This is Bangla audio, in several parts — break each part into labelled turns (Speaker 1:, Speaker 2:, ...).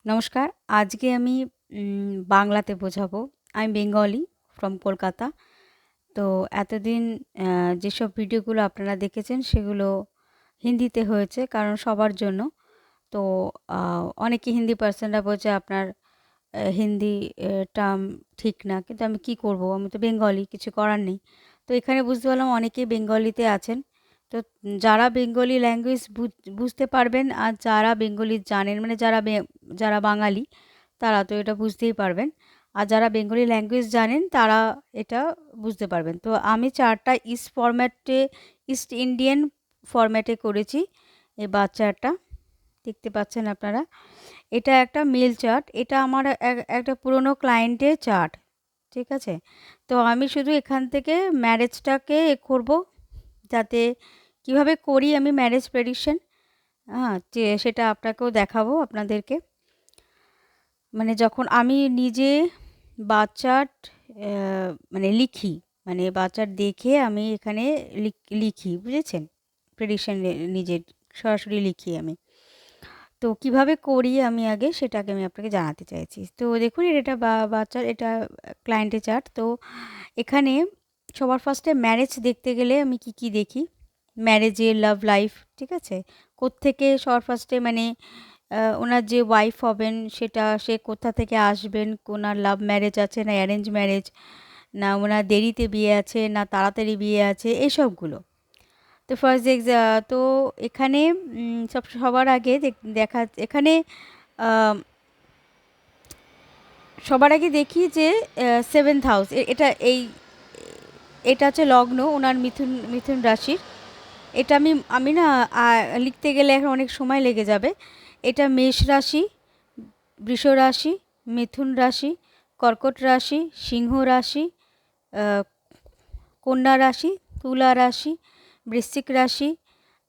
Speaker 1: নমস্কার। আজকে আমি বাংলাতে বোঝাবো। আমি বেঙ্গলি ফ্রম কলকাতা। তো এতদিন যেসব ভিডিওগুলো আপনারা দেখেছেন সেগুলো হিন্দিতে হয়েছে কারণ সবার জন্য। তো অনেকে হিন্দি পার্সনরা বলছে আপনার হিন্দি টার্ম ঠিক না। কিন্তু আমি কি করব? আমি তো বেঙ্গলি, কিছু করার নেই। তো এখানে বুঝতে পারলাম অনেকেই বেঙ্গলিতে আছেন। তো যারা বেঙ্গলি ল্যাঙ্গুয়েজ বুঝতে পারবেন আর যারা বেঙ্গলি জানেন মানে যারা বাঙালি তারা তো এটা বুঝতেই পারবেন। আর যারা বেঙ্গলি ল্যাঙ্গুয়েজ জানেন তারা এটা বুঝতে পারবেন। তো আমি চার্টটা ইস্ট ইন্ডিয়ান ফরম্যাটে করেছি। এই বার চার্টটা দেখতে পাচ্ছেন আপনারা। এটা একটা মেল চার্ট। এটা আমার একটা পুরনো ক্লায়েন্টের চার্ট। ঠিক আছে? তো আমি শুধু এখান থেকে ম্যারেজটাকে করব, যাতে কিভাবে করি আমি ম্যারেজ প্রেডিকশন, যে সেটা আপনাকেও দেখাবো আপনাদেরকে। মানে যখন আমি নিজে বাচ্চার মানে লিখি, মানে বাচ্চার দেখে আমি এখানে লিখি, বুঝেছেন? প্রেডিকশন নিজের সরাসরি লিখি আমি। তো কিভাবে করি আমি আগে সেটাকে আমি আপনাকে জানাতে চাইছি। তো দেখুন এটা বাচ্চার, এটা ক্লায়েন্টের চার্ট। তো এখানে সবার ফার্স্টে ম্যারেজ দেখতে গেলে আমি কি দেখি, ম্যারেজের লাভ লাইফ, ঠিক আছে? কোত্থেকে সবার ফার্স্টে মানে ওনার যে ওয়াইফ হবেন সেটা সে কোথা থেকে আসবেন, ওনার লাভ ম্যারেজ আছে না অ্যারেঞ্জ ম্যারেজ, না ওনার দেরিতে বিয়ে আছে না তাড়াতাড়ি বিয়ে আছে, এসবগুলো। তো তো এখানে সবার আগে দেখা এখানে আহ, সবার আগে দেখি যে সেভেন্থ হাউস, এটা হচ্ছে লগ্ন ওনার মিথুন মিথুন রাশির। এটা আমি না লিখতে গেলে এখন অনেক সময় লেগে যাবে। এটা মেষ রাশি, বৃষ রাশি, মিথুন রাশি, কর্কট রাশি, সিংহ রাশি, আহ, কন্যা রাশি, তুলা রাশি, বৃশ্চিক রাশি,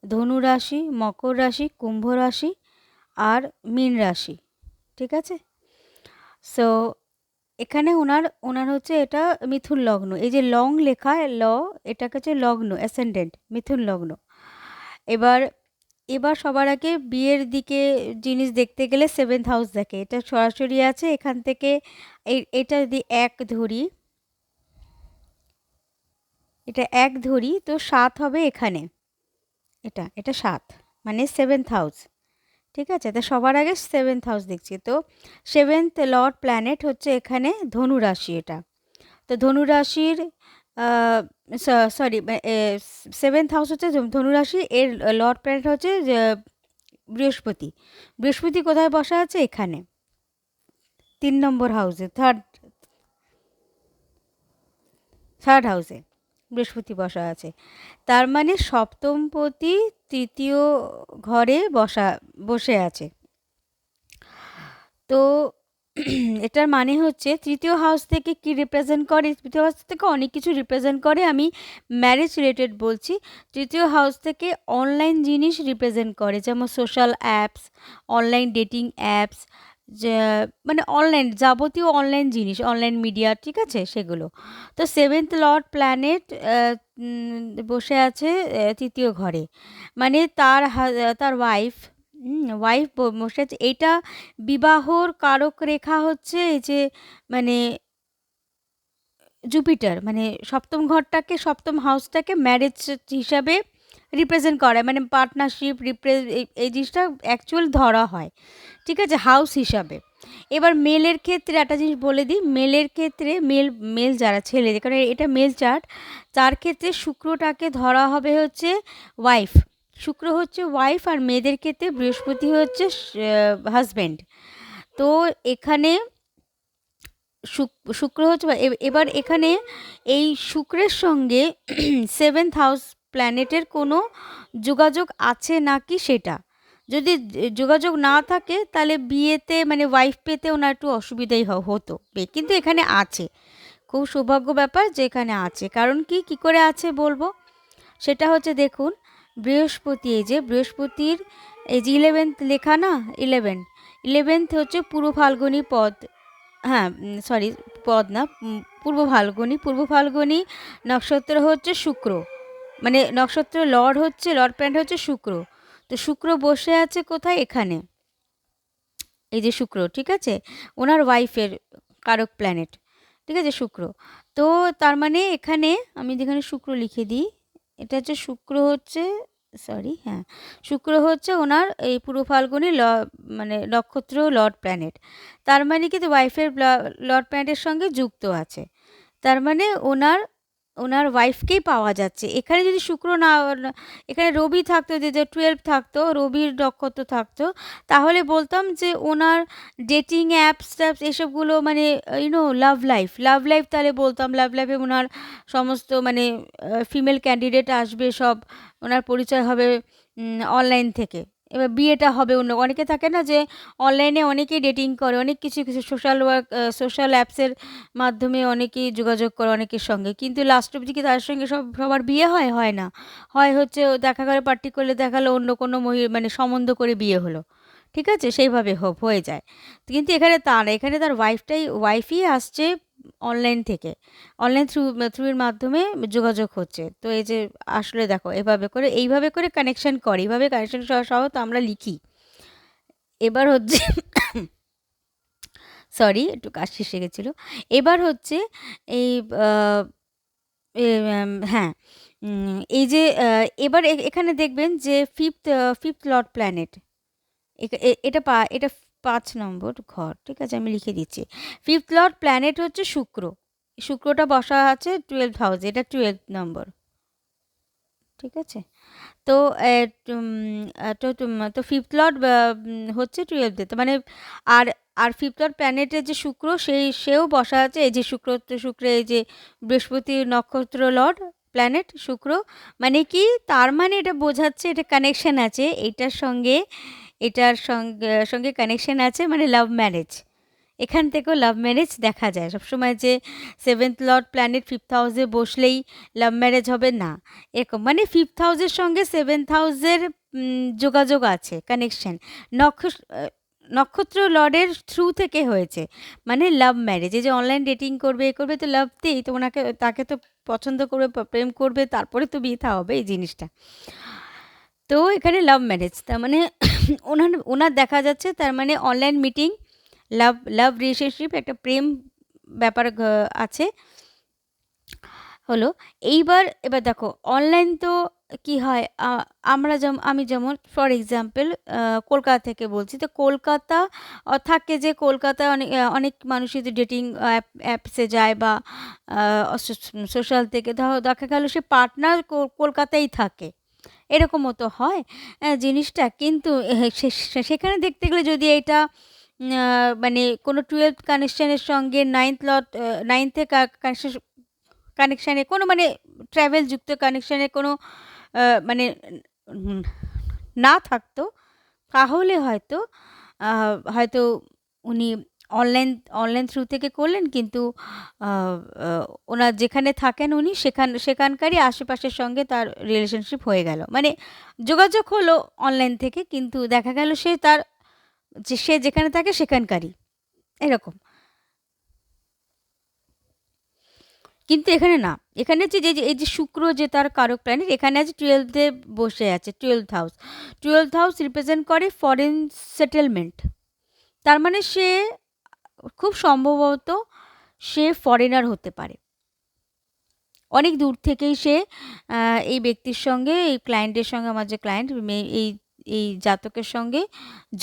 Speaker 1: ধনু রাশি, মকর রাশি, কুম্ভ রাশি আর মীন রাশি। ঠিক আছে? সো এখানে ওনার ওনার হচ্ছে এটা মিথুন লগ্ন। এই যে লং লেখা এটাকে হচ্ছে লগ্ন অ্যাসেন্ডেন্ট মিথুন লগ্ন। এবার এবার সবার আগে বিয়ের দিকে জিনিস দেখতে গেলে সেভেন্থ হাউস দেখে, এটা সরাসরি আছে এখান থেকে। এটা যদি এটা এক ধরি তো 7 হবে এখানে। এটা 7 মানে সেভেন্থ হাউস। ঠিক আছে? তো সবার আগে সেভেন্থ হাউস দেখছি। তো সেভেন্থ লর্ড প্ল্যানেট হচ্ছে এখানে ধনু রাশি। এটা তো ধনু রাশির সরি সেভেন্থ হাউস হচ্ছে ধনু রাশি, এর লর্ড প্ল্যানেট হচ্ছে বৃহস্পতি। বৃহস্পতি কোথায় বসা আছে? এখানে 3 নম্বর হাউসে, থার্ড থার্ড হাউসে বৃহস্পতি বসা আছে। তার মানে সপ্তমপতি তৃতীয় ঘরে বসে আছে। তো এটার মানে হচ্ছে তৃতীয় হাউস থেকে কি রিপ্রেজেন্ট করে? তৃতীয় হাউস থেকে অনেক কিছু রিপ্রেজেন্ট করে। আমি ম্যারেজ রিলেটেড বলছি। তৃতীয় হাউস থেকে অনলাইন জিনিস রিপ্রেজেন্ট করে, যেমন social apps, online dating apps, যে মানে অনলাইন যাবতীয় অনলাইন জিনিস, অনলাইন মিডিয়া, ঠিক আছে, সেগুলো। তো সেভেন্থ লর্ড প্ল্যানেট বসে আছে তৃতীয় ঘরে, মানে তার ওয়াইফ বসে আছে। এইটা বিবাহর কারক রেখা হচ্ছে এই যে মানে জুপিটার, মানে সপ্তম ঘরটাকে, সপ্তম হাউসটাকে ম্যারেজ হিসাবে রিপ্রেজেন্ট করে, মানে পার্টনারশিপ এই জিনিসটা অ্যাকচুয়াল ধরা হয়। ঠিক আছে? হাউস হিসাবে। এবার মেলের ক্ষেত্রে একটা জিনিস বলে দিই, মেলের ক্ষেত্রে মেল যারা ছেলে, কারণ এটা মেল চার্ট, তার ক্ষেত্রে শুক্রটাকে ধরা হবে হচ্ছে ওয়াইফ। শুক্র হচ্ছে ওয়াইফ, আর মেয়েদের ক্ষেত্রে বৃহস্পতি হচ্ছে হাজব্যান্ড। তো এখানে শুক্র হচ্ছে এবার এখানে এই শুক্রের সঙ্গে সেভেন্থ হাউস প্ল্যানেটের কোনো যোগাযোগ আছে নাকি সেটা, যদি যোগাযোগ না থাকে তাহলে বিয়েতে মানে ওয়াইফ পেতে ওনার একটু অসুবিধাই হতো। কিন্তু এখানে আছে, খুব সৌভাগ্য ব্যাপার যে এখানে আছে। কারণ কি করে আছে বলবো, সেটা হচ্ছে দেখুন, বৃহস্পতি, এই যে বৃহস্পতির এই যে 11th লেখা না, 11th হচ্ছে পূর্ব ফাল্গুনী পদ। হ্যাঁ, সরি, পদ না, পূর্ব ফাল্গুনী নক্ষত্র হচ্ছে শুক্র, মানে নক্ষত্র লর্ড প্ল্যানেট হচ্ছে শুক্র। তো শুক্র বসে আছে কোথায়? এখানে এই যে শুক্র, ঠিক আছে, ওনার ওয়াইফের কারক প্ল্যানেট, ঠিক আছে, শুক্র। তো তার মানে এখানে আমি যেখানে শুক্র লিখে দিই, এটা হচ্ছে শুক্র হচ্ছে, সরি, হ্যাঁ, শুক্র হচ্ছে ওনার এই পূর্ব ফাল্গুনি মানে নক্ষত্র লর্ড প্ল্যানেট। তার মানে কি, তো ওয়াইফের লর্ড প্ল্যানেটের সঙ্গে যুক্ত আছে। তার মানে ওনার ওনার ওয়াইফকেই পাওয়া যাচ্ছে এখানে। যদি শুক্র এখানে রবি থাকতো, যে 12 থাকতো, রবির নক্ষত্র থাকতো, তাহলে বলতাম যে ওনার ডেটিং অ্যাপস ট্যাপস এসবগুলো মানে লাভ লাইফ তাহলে বলতাম লাভ লাইফে ওনার সমস্ত মানে ফিমেল ক্যান্ডিডেট আসবে, সব ওনার পরিচয় হবে অনলাইন থেকে। এবার বিয়েটা হবে অন্য, অনেকে থাকে না যে অনলাইনে অনেকেই ডেটিং করে, অনেক কিছু কিছু সোশ্যাল অ্যাপসের মাধ্যমে অনেকেই যোগাযোগ করে অনেকের সঙ্গে, কিন্তু লাস্ট অবধি কি তার সঙ্গে সবার বিয়ে হয়? হয় না। হয় হচ্ছে দেখা গেলো পার্টিকুলার দেখালো অন্য কোনো মানে সম্বন্ধ করে বিয়ে হলো, ঠিক আছে, সেইভাবে হয়ে যায়। কিন্তু এখানে তা না, এখানে তার ওয়াইফই আসছে অনলাইন থেকে, অনলাইন থ্রুর মাধ্যমে যোগাযোগ হচ্ছে। তো এই যে আসলে দেখো এইভাবে করে কানেকশন করে, এইভাবে কানেকশন সহ তো আমরা লিখি। এবার হচ্ছে সরি, একটু কাশি এসে গেছিলো। এবার হচ্ছে এই হ্যাঁ, এই যে এবার এখানে দেখবেন যে ফিফথ লর্ড প্ল্যানেট, এটা 5 নম্বর ঘর, ঠিক আছে, আমি লিখে দিচ্ছি। ফিফথ লর্ড প্ল্যানেট হচ্ছে শুক্র, শুক্রটা বসা আছে 12th হাউসে, এটা 12 নম্বর, ঠিক আছে। তো তো ফিফথ লর্ড হচ্ছে 12th, তো মানে আর আর ফিফথ লর্ড প্ল্যানেটের যে শুক্র, সেও বসা আছে এই যে শুক্র এই যে বৃহস্পতি নক্ষত্র লর্ড প্ল্যানেট শুক্র। মানে কি, তার মানে এটা বোঝাচ্ছে এটা কানেকশন আছে এটার সঙ্গে কানেকশন আছে, মানে লাভ ম্যারেজ। এখান থেকেও লাভ ম্যারেজ দেখা যায় সবসময়, যে সেভেন্থ লর্ড প্ল্যানেট ফিফথ হাউসে বসলেই লাভ ম্যারেজ হবে না, এরকম। মানে ফিফথ হাউসের সঙ্গে সেভেন্থ হাউসের যোগাযোগ আছে, কানেকশন নক্ষত্র লর্ডের থ্রু থেকে হয়েছে, মানে লাভ ম্যারেজ। এই যে অনলাইন ডেটিং করবে এ করবে, তো লাভতেই তো তাকে তো পছন্দ করবে, প্রেম করবে, তারপরে তো বিয়ে থা হবে এই জিনিসটা। তো এখানে লাভ ম্যারেজ, তার মানে ওনার দেখা যাচ্ছে, তার মানে অনলাইন মিটিং, লাভ রিলেশনশিপ, একটা প্রেম ব্যাপার আছে হলো। এবার দেখো অনলাইন তো কি হয়, আমি যেমন ফর এক্সাম্পল কলকাতা থেকে বলছি, তো কলকাতা থাকে, যে কলকাতায় অনেক মানুষই তো ডেটিং অ্যাপসে যায় বা সোশ্যাল থেকে দেখা গেল সে পার্টনার কলকাতায় থাকে, এরকমও তো হয় জিনিসটা। কিন্তু সেখানে দেখতে গেলে যদি এটা মানে কোনো 12th কানেকশানের সঙ্গে নাইনথে কানেকশানে কোনো মানে ট্র্যাভেল যুক্ত কানেকশানে কোনো মানে উম, না থাকতো, তাহলে হয়তো উনি অনলাইন অনলাইন থ্রু থেকে করলেন, কিন্তু ওনার যেখানে থাকেন উনি সেখানকারই আশেপাশের সঙ্গে তার রিলেশনশিপ হয়ে গেল, মানে যোগাযোগ হলো অনলাইন থেকে, কিন্তু দেখা গেল সে যেখানে থাকে সেখানকারই, এরকম। কিন্তু এখানে না, এখানে এই যে শুক্র যে তার কারক প্ল্যানেট, এখানে আছে 12th বসে আছে, 12th হাউস রিপ্রেজেন্ট করে ফরেন সেটেলমেন্ট। তার মানে খুব সম্ভবত সে ফরেনার হতে পারে, অনেক দূর থেকেই এই ব্যক্তির সঙ্গে, এই ক্লায়েন্টের সঙ্গে, আমার যে ক্লায়েন্ট, এই এই জাতকের সঙ্গে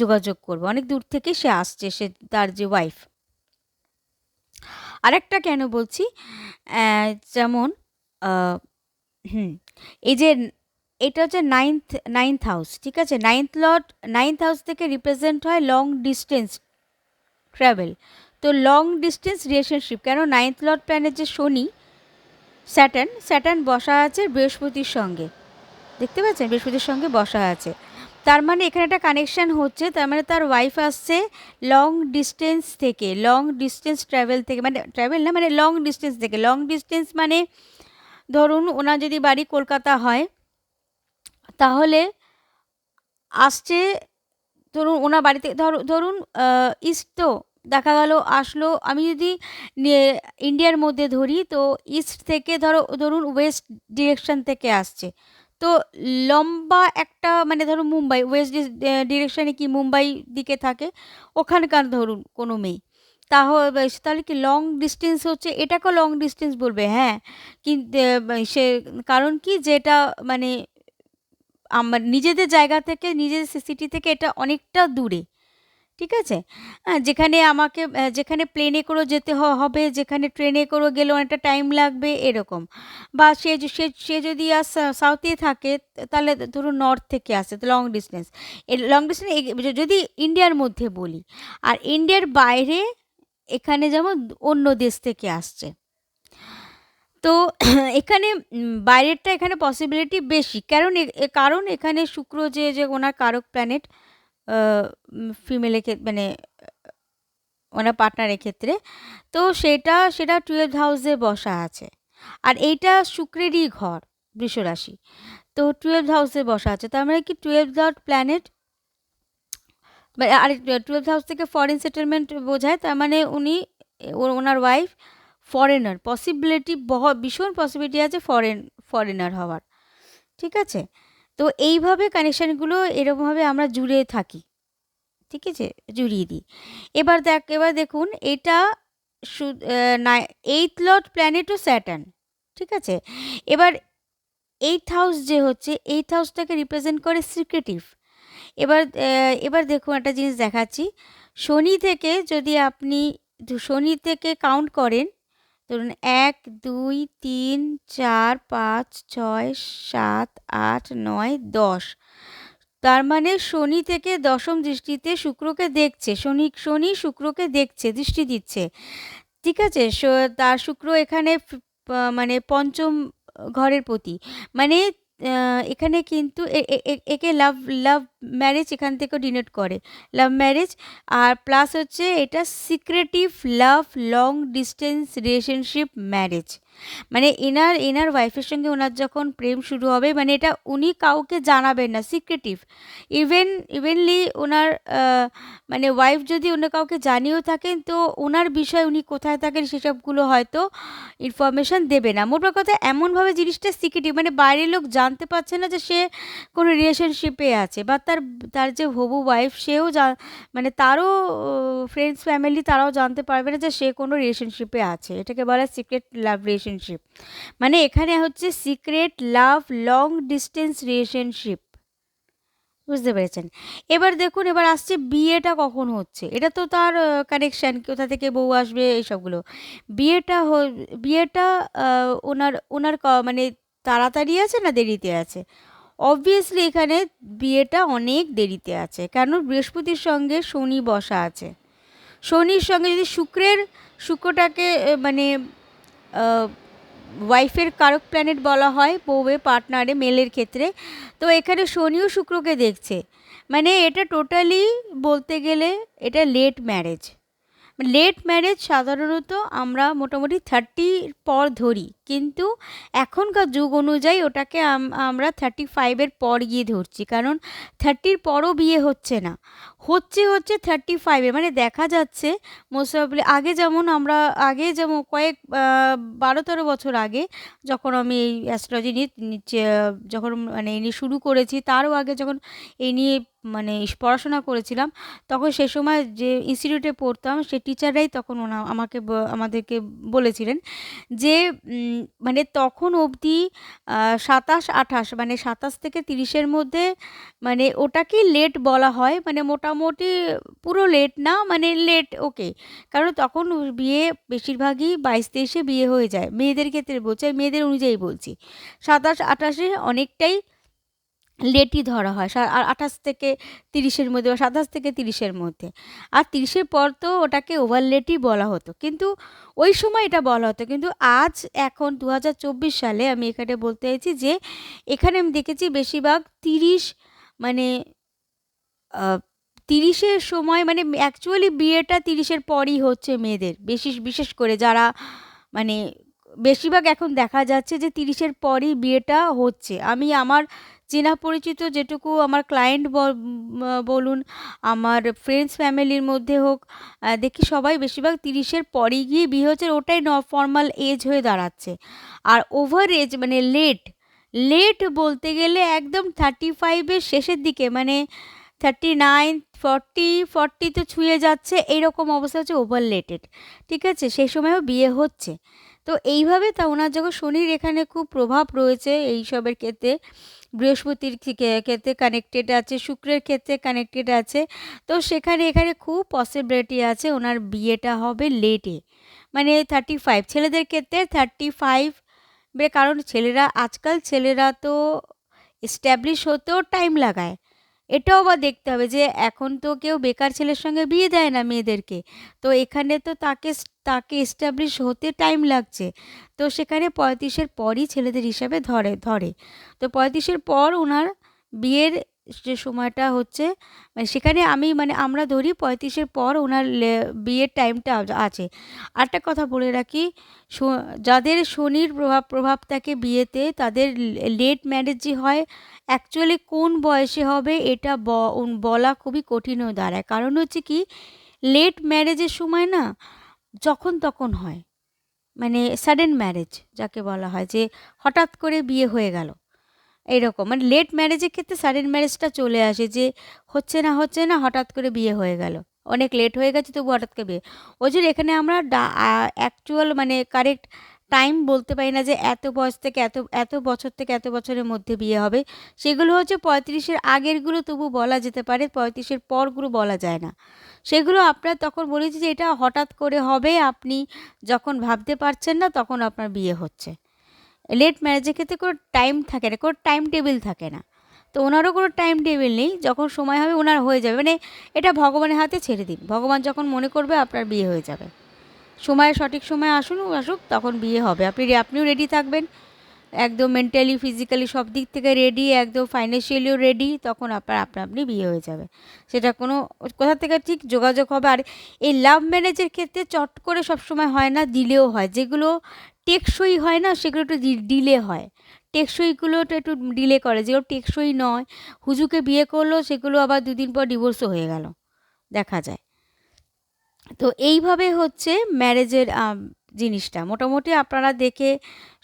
Speaker 1: যোগাযোগ করবে, অনেক দূর থেকে সে আসছে, তার যে ওয়াইফ। আরেকটা কেন বলছি, যেমন আহ, হুম এই যে এটা হচ্ছে নাইন্থ হাউস, ঠিক আছে, নাইন্থ হাউস থেকে রিপ্রেজেন্ট হয় লং ডিস্টেন্স ট্রাভেল। তো লং ডিস্টেন্স রিলেশনশিপ, কেন নাইন্থ লর্ড প্ল্যানেট যে শনি, স্যাটার্ন বসা আছে বৃহস্পতির সঙ্গে, দেখতে পাচ্ছেন বৃহস্পতির সঙ্গে বসা আছে। তার মানে এখানে একটা কানেকশন হচ্ছে, তার মানে তার ওয়াইফ আসছে লং ডিস্টেন্স ট্রাভেল থেকে, মানে ট্রাভেল না, মানে লং ডিস্টেন্স থেকে। লং ডিস্টেন্স মানে ধরুন ওনার যদি বাড়ি কলকাতা হয়, তাহলে আসছে, ধরুন ওনার বাড়িতে ধরুন ইস্ট, তো দেখা গেল আসলো, আমি যদি ইন্ডিয়ার মধ্যে ধরি, তো ইস্ট থেকে ধরুন ওয়েস্ট ডিরেকশন থেকে আসছে, তো লম্বা একটা মানে ধরুন মুম্বাই ওয়েস্ট ডিরেকশনে কি মুম্বাই দিকে থাকে, ওখানকার ধরুন কোনো মেয়ে, তাহলে কি লং ডিস্টেন্স হচ্ছে, এটাকেও লং ডিস্টেন্স বলবে, হ্যাঁ। কিন্তু সে কারণ কি যেটা মানে আমার নিজেদের জায়গা থেকে নিজেদের সিটি থেকে এটা অনেকটা দূরে, ঠিক আছে? যেখানে আমাকে যেখানে প্লেনে করেও যেতে হবে, যেখানে ট্রেনে করেও গেলে অনেকটা টাইম লাগবে এরকম। বা সে যদি সাউথে থাকে, তাহলে ধরুন নর্থ থেকে আসে, তো লং ডিসটেন্স। লং ডিসটেন্স যদি ইন্ডিয়ার মধ্যে বলি, আর ইন্ডিয়ার বাইরে এখানে যেমন অন্য দেশ থেকে আসছে। তো এখানে বাইরেরটা এখানে পসিবিলিটি বেশি, কারণ এখানে শুক্র যে ওনার কারক প্ল্যানেট ফিমেলের মানে ওনার পার্টনারের ক্ষেত্রে, তো সেটা 12th হাউসে বসা আছে। আর এইটা শুক্রেরই ঘর, বৃষ রাশি। তো 12th হাউসে বসা আছে, তার মানে কি 12th হাউস প্ল্যানেট, আর 12th হাউস থেকে ফরেন সেটেলমেন্ট বোঝায়, তার মানে ওনার ওয়াইফ ফরেনার, ভীষণ পসিবিলিটি আছে ফরেনার হওয়ার, ঠিক আছে? তো এইভাবে কানেকশানগুলো এরকমভাবে আমরা জুড়ে থাকি, ঠিক আছে, জুড়িয়ে দিই। এবার দেখুন এটা 8th লর্ড প্ল্যানেটও স্যাটার্ন, ঠিক আছে? এবার 8th হাউস যে হচ্ছে, 8th হাউসটাকে রিপ্রেজেন্ট করে সিক্রেটিভ। এবার দেখুন একটা জিনিস দেখাচ্ছি। শনি থেকে কাউন্ট করেন, ধরুন 1 2 3 4 5 6 7 8 9 10, তার মানে শনি থেকে দশম দৃষ্টিতে শুক্রকে দেখছে, শনি শুক্রকে দেখছে, দৃষ্টি দিচ্ছে, ঠিক আছে? তার শুক্র এখানে মানে পঞ্চম ঘরের প্রতি, মানে এখানে কিন্তু একে লাভ লাভ ম্যারেজ এখান থেকেও ডিনোট করে, লাভ ম্যারেজ। আর প্লাস হচ্ছে এটা সিক্রেটিভ লাভ লং ডিস্টেন্স রিলেশনশিপ ম্যারেজ, মানে এনার ওয়াইফের সঙ্গে ওনার যখন প্রেম শুরু হবে, মানে এটা উনি কাউকে জানাবেন না, সিক্রেটিভ। ইভেনলি ওনার মানে ওয়াইফ যদি অন্য কাউকে জানিয়েও থাকেন, তো ওনার বিষয় উনি কোথায় থাকেন সেসবগুলো হয়তো ইনফরমেশন দেবে না। মোট কথা এমনভাবে জিনিসটা সিক্রেটিভ, মানে বাইরের লোক জানতে পারছে না যে সে কোনো রিলেশনশিপে আছে, বা তার যে হবু ওয়াইফ সেও মানে তারও ফ্রেন্ডস ফ্যামিলি তারাও জানতে পারবে না যে সে কোনো রিলেশনশিপে আছে। এটাকে বলা সিক্রেট লাভ রিলেশনশিপ, মানে এখানে হচ্ছে সিক্রেট লাভ লং ডিস্টেন্স রিলেশনশিপ, বুঝতে পেরেছেন? এবার দেখুন, এবার আসছে বিয়েটা কখন হচ্ছে, এটা তো তার কানেকশান, কোথা থেকে বউ আসবে এইসবগুলো। বিয়েটা ওনার মানে তাড়াতাড়ি আছে না দেরিতে আছে? অবভিয়াসলি এখানে বিয়েটা অনেক দেরিতে আছে, কারণ বৃহস্পতির সঙ্গে শনি বসা আছে। শনির সঙ্গে যদি শুক্রটাকে মানে ওয়াইফের কারক প্ল্যানেট বলা হয় বউয়ের পার্টনারে মেলের ক্ষেত্রে, তো এখানে শনিও শুক্রকে দেখছে, মানে এটা টোটালি বলতে গেলে এটা লেট ম্যারেজ সাধারণত আমরা মোটামুটি 30 পর ধরি, কিন্তু এখনকার যুগ অনুযায়ী ওটাকে আমরা 35-এর পর গিয়ে ধরছি, কারণ 30-র পরও বিয়ে হচ্ছে না, হচ্ছে 35-এ, মানে দেখা যাচ্ছে মোস্ট প্রবাবলি আগে যেমন কয়েক 12-13 বছর আগে, যখন আমি এই অ্যাস্ট্রোলজি নিয়ে যখন মানে এই নিয়ে শুরু করেছি, তারও আগে যখন এই নিয়ে মানে পড়াশোনা করেছিলাম, তখন সে সময় যে ইনস্টিটিউটে পড়তাম সে টিচাররাই তখন আমাদেরকে বলেছিলেন যে মানে তখন অবধি 27-28 মানে 27 থেকে 30-এর মধ্যে, মানে ওটাকেই লেট বলা হয়, মানে মোটামুটি পুরো লেট না, মানে লেট, ওকে। কারণ তখন বিয়ে বেশিরভাগই 22-23-এ বিয়ে হয়ে যায়, মেয়েদের ক্ষেত্রে বলছি, মেয়েদের অনুযায়ী বলছি। 27-28-এ অনেকটাই লেটই ধরা হয়, আর 28 থেকে 30-এর মধ্যে, বা 27 থেকে 30-এর মধ্যে। আর 30-এর পর তো ওটাকে ওভার লেটই বলা হতো, কিন্তু ওই সময় এটা বলা হতো। কিন্তু এখন 2024 সালে আমি এখানে বলতে চাইছি যে এখানে আমি দেখেছি বেশিরভাগ 30, মানে 30-এর সময়, মানে অ্যাকচুয়ালি বিয়েটা 30-এর পরই হচ্ছে মেয়েদের, বিশেষ করে যারা মানে বেশিরভাগ এখন দেখা যাচ্ছে যে 30-এর পরই বিয়েটা হচ্ছে। আমি আমার চেনা পরিচিত যেটুকু আমার ক্লায়েন্ট বলুন, আমার ফ্রেন্ডস ফ্যামিলির মধ্যে হোক, দেখি সবাই বেশিরভাগ 30-এর পরই গিয়ে বিয়ে হচ্ছে, ওটাই ফর্মাল এজ হয়ে দাঁড়াচ্ছে। আর ওভার এজ মানে লেট লেট বলতে গেলে একদম 35-এর শেষের দিকে, মানে 39, 40 তো ছুঁয়ে যাচ্ছে, এইরকম অবস্থা হচ্ছে ওভার লেটেড। ঠিক আছে, সেই সময়ও বিয়ে হচ্ছে। তো এইভাবে তা ওনার যখন শনির এখানে খুব প্রভাব রয়েছে এইসবের ক্ষেত্রে, বৃহস্পতির ক্ষেত্রে কানেক্টেড আছে, শুক্রের ক্ষেত্রে কানেক্টেড আছে, তো সেখানে এখানে খুব পসিবিলিটি আছে ওনার বিয়েটা হবে লেটে, মানে 35। ছেলেদের ক্ষেত্রে 35, কারণ আজকাল ছেলেরা তো এস্টাবলিশ হতেও টাইম লাগায়। এটাও বা দেখতে হবে যে এখন তো কেউ বেকার ছেলের সঙ্গে বিয়ে দেয় না মেয়েদেরকে, তো এখানে তো তাকে তাকে এস্টাবলিশ হতে টাইম লাগছে। তো সেখানে 35-এর পরই ছেলেদের হিসাবে ধরে ধরে তো 35-এর পর ওনার বিয়ের যে সময়টা হচ্ছে, মানে সেখানে আমরা ধরি 35-এর পর ওনার বিয়ের টাইমটা আছে। আরেকটা কথা বলে রাখি, যাদের শনির প্রভাব থাকে বিয়েতে, তাদের লেট ম্যারেজ যে হয়, অ্যাকচুয়ালি কোন বয়সে হবে এটা বলা খুবই কঠিন হয়ে দাঁড়ায়। কারণ হচ্ছে কি, লেট ম্যারেজের সময় না যখন তখন হয়, মানে সাডেন ম্যারেজ যাকে বলা হয়, যে হঠাৎ করে বিয়ে হয়ে গেল, এইরকম। মানে লেট ম্যারেজের ক্ষেত্রে সাডেন ম্যারেজটা চলে আসে, যে হচ্ছে না হঠাৎ করে বিয়ে হয়ে গেল, অনেক লেট হয়ে গেছে তবু হঠাৎ করে বিয়ে। ওই জন্য এখানে আমরা অ্যাকচুয়াল মানে কারেক্ট টাইম বলতে পারি না যে এত বয়স থেকে এত এত বছর থেকে এত বছরের মধ্যে বিয়ে হবে। সেগুলো হচ্ছে 35-এর আগেরগুলো তবু বলা যেতে পারে, 35-এর পরগুলো বলা যায় না। সেগুলো আপনার তখন বলেছি যে এটা হঠাৎ করে হবে, আপনি যখন ভাবতে পারছেন না তখন আপনার বিয়ে হচ্ছে। লেট ম্যারেজের ক্ষেত্রে কোনো টাইম থাকে না, কোনো টাইম টেবিল থাকে না। তো ওনারও কোনো টাইম টেবিল নেই, যখন সময় হবে ওনার হয়ে যাবে, মানে এটা ভগবানের হাতে ছেড়ে দিন, ভগবান যখন মনে করবে আপনার বিয়ে হয়ে যাবে। সঠিক সময় আসুক তখন বিয়ে হবে। আপনিও রেডি থাকবেন, একদম মেন্টালি ফিজিক্যালি সব দিক থেকে রেডি, একদম ফাইন্যান্সিয়ালিও রেডি, তখন আপনি বিয়ে হয়ে যাবে। সেটা কোনো কোথা থেকে ঠিক যোগাযোগ হবে। আর এই লাভ ম্যারেজের ক্ষেত্রে চট করে সবসময় হয় না, দিলেও হয়। যেগুলো টেকসই হয় না সেগুলো একটু ডিলে হয়, টেকসইগুলো তো একটু ডিলে করে। যেগুলো টেকসই নয়, হুজুকে বিয়ে করলো, সেগুলো আবার 2 দিন পর ডিভোর্সও হয়ে গেল, দেখা যায়। তো এইভাবে হচ্ছে ম্যারেজের জিনিসটা। মোটামুটি আপনারা দেখে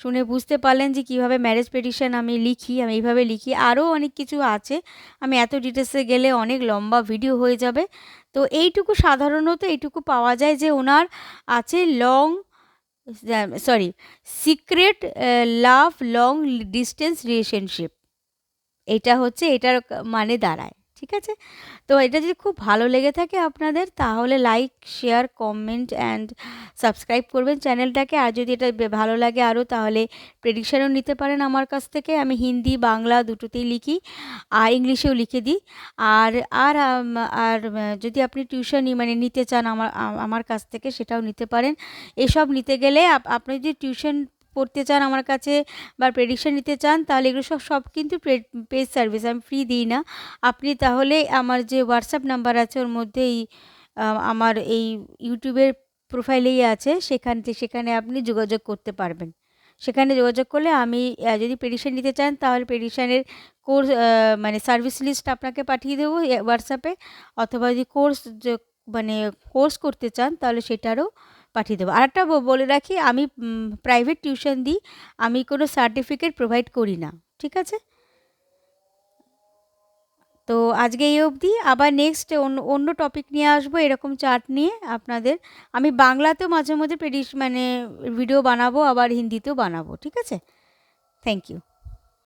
Speaker 1: শুনে বুঝতে পারলেন যে কীভাবে ম্যারেজ পিটিশন আমি লিখি। আমি এইভাবে লিখি, আরও অনেক কিছু আছে, আমি এত ডিটেলসে গেলে অনেক লম্বা ভিডিও হয়ে যাবে। তো এইটুকু সাধারণত এইটুকু পাওয়া যায় যে ওনার আছে সিক্রেট লাভ লং ডিস্টেন্স রিলেশনশিপ। এটা হচ্ছে এটার মানে দাঁড়ায়। ঠিক আছে? তো এটা যদি খুব ভালো লেগে থাকে আপনাদের, তাহলে like, share, comment and subscribe করবেন চ্যানেলটাকে। আর যদি এটা ভালো লাগে আরও, তাহলে প্রেডিকশানও নিতে পারেন আমার কাছ থেকে। আমি হিন্দি বাংলা দুটোতেই লিখি, আর ইংলিশেও লিখে দিই। আর আর আর যদি আপনি টিউশনি মানে নিতে চান আমার কাছ থেকে, সেটাও নিতে পারেন। এসব নিতে গেলে আপনি যদি টিউশন পড়তে চান আমার কাছে বা প্রেডিকশন নিতে চান, তাহলে এগুলো সব কিন্তু পেড সার্ভিস, আমি ফ্রি দিই না। আপনি তাহলে আমার যে হোয়াটসঅ্যাপ নাম্বার আছে ওর মধ্যেই আমার এই ইউটিউবের প্রোফাইলেই আছে, সেখানে আপনি যোগাযোগ করতে পারবেন। সেখানে যোগাযোগ করলে আমি যদি প্রেডিকশন নিতে চান তাহলে প্রেডিকশানের কোর্স মানে সার্ভিস লিস্ট আপনাকে পাঠিয়ে দেবো হোয়াটসঅ্যাপে, অথবা যদি মানে কোর্স করতে চান তাহলে সেটারও পাঠিয়ে দেবো। আরেকটা বলে রাখি, আমি প্রাইভেট টিউশন দিই, আমি কোনো সার্টিফিকেট প্রোভাইড করি না। ঠিক আছে? তো আজকে এই অবধি, আবার নেক্সট অন্য টপিক নিয়ে আসবো এরকম চার্ট নিয়ে আপনাদের। আমি বাংলাতেও মাঝে মধ্যে মানে ভিডিও বানাবো, আবার হিন্দিতেও বানাবো। ঠিক আছে? Thank you.